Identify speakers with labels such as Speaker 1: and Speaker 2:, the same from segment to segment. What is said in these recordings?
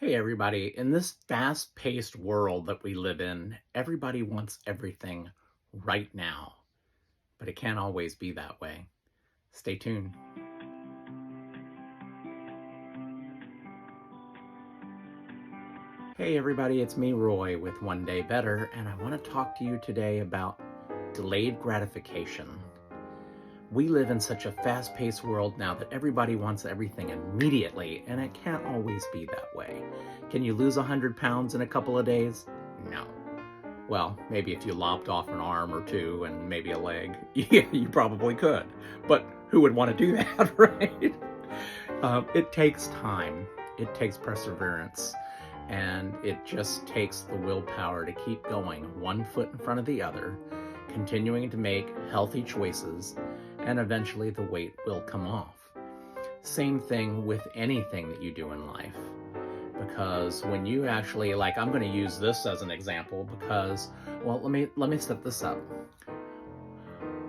Speaker 1: Hey everybody, in this fast-paced world that we live in, everybody wants everything right now, but it can't always be that way. Stay tuned. Hey everybody, it's me Roy with One Day Better, and I want to talk to you today about delayed gratification. We live in such a fast-paced world now that everybody wants everything immediately, and it can't always be that way. Can you lose 100 pounds in a couple of days? No. Well, maybe if you lopped off an arm or two and maybe a leg, yeah, you probably could. But who would want to do that, right? It takes time, it takes perseverance, and it just takes the willpower to keep going one foot in front of the other, continuing to make healthy choices, and eventually the weight will come off. Same thing with anything that you do in life. Because when you actually, like, I'm going to use this as an example because, well, let me set this up.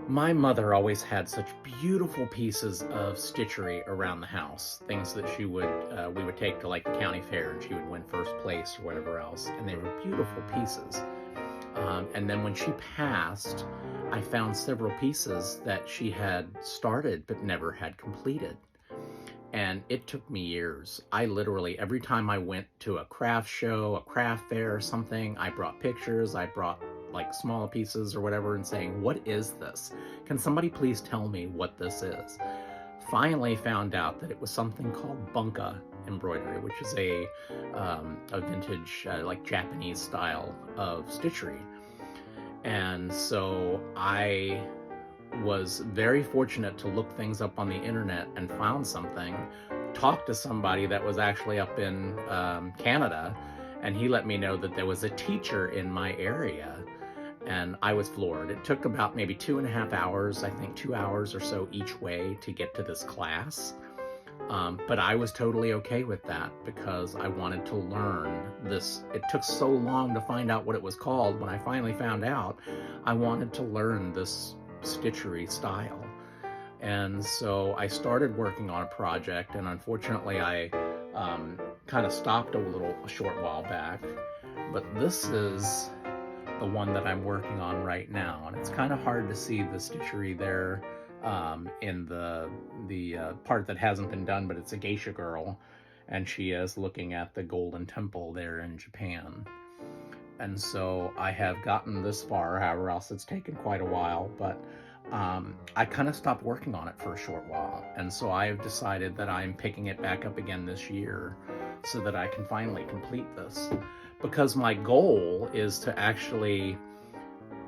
Speaker 1: My mother always had such beautiful pieces of stitchery around the house, things that she would we would take to like the county fair and she would win first place or whatever else, and they were beautiful pieces. And then when she passed, I found several pieces that she had started but never had completed. And it took me years. I literally, every time I went to a craft show, a craft fair or something, I brought pictures, I brought like small pieces or whatever and saying, what is this? Can somebody please tell me what this is? Finally found out that it was something called bunka embroidery, which is a vintage, like Japanese style of stitchery. And so I was very fortunate to look things up on the internet and found something, talked to somebody that was actually up in Canada, and he let me know that there was a teacher in my area, and I was floored. It took about maybe 2.5 hours, I think 2 hours or so each way to get to this class. But I was totally okay with that because I wanted to learn this. It took so long to find out what it was called. When I finally found out, I wanted to learn this stitchery style. And so I started working on a project, and unfortunately I kind of stopped a short while back. But this is the one that I'm working on right now, and it's kind of hard to see the stitchery there in the part that hasn't been done, but it's a geisha girl, and she is looking at the Golden Temple there in Japan. And so I have gotten this far, however else it's taken quite a while, but I kind of stopped working on it for a short while. And so I have decided that I'm picking it back up again this year so that I can finally complete this. Because my goal is to actually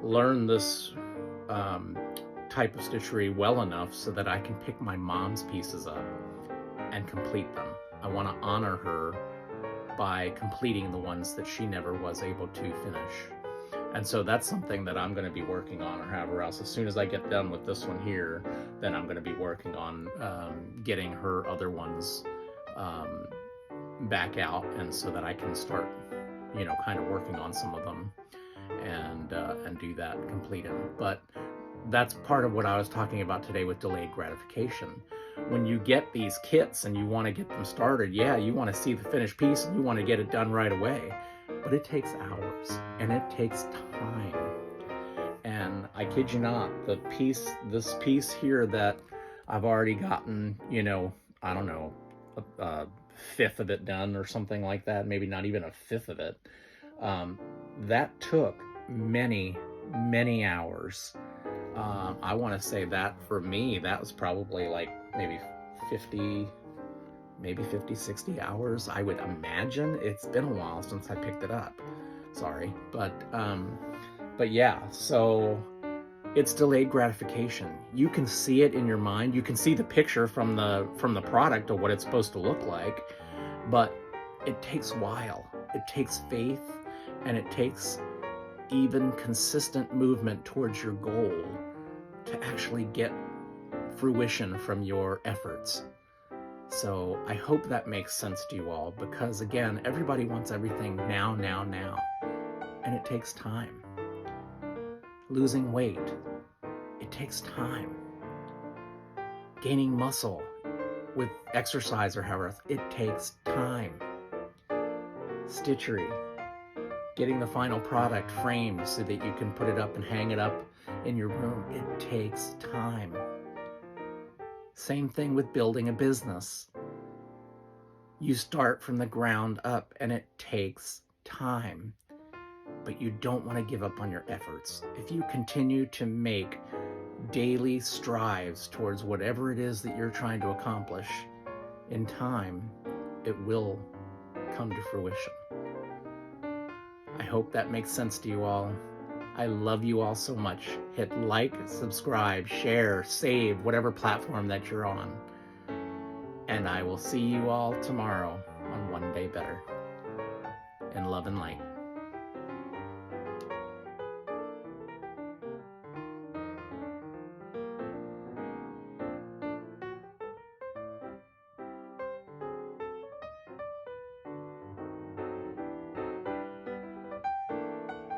Speaker 1: learn this type of stitchery well enough so that I can pick my mom's pieces up and complete them. I want to honor her by completing the ones that she never was able to finish. And so that's something that I'm going to be working on, or however else. As soon as I get done with this one here, then I'm going to be working on getting her other ones back out, and so that I can start, kind of working on some of them and do that, complete them. But that's part of what I was talking about today with delayed gratification. When you get these kits and you want to get them started, yeah, you want to see the finished piece and you want to get it done right away. But it takes hours and it takes time. And I kid you not, this piece here that I've already gotten, I don't know, a fifth of it done or something like that, maybe not even a fifth of it. That took many, many hours. I want to say that for me, that was probably like maybe 50, 60 hours, I would imagine. It's been a while since I picked it up. Sorry. But yeah, so it's delayed gratification. You can see it in your mind. You can see the picture from the product of what it's supposed to look like, but it takes a while. It takes faith, and it takes even consistent movement towards your goal to actually get fruition from your efforts. So I hope that makes sense to you all, because again, everybody wants everything now, now, now, and it takes time. Losing weight, it takes time. Gaining muscle with exercise or however, it takes time. stitchery, getting the final product framed so that you can put it up and hang it up in your room. It takes time. Same thing with building a business. You start from the ground up and it takes time, but you don't want to give up on your efforts. If you continue to make daily strives towards whatever it is that you're trying to accomplish, in time, it will come to fruition. I hope that makes sense to you all. I love you all so much. Hit like, subscribe, share, save, whatever platform that you're on. And I will see you all tomorrow on One Day Better. In love and light.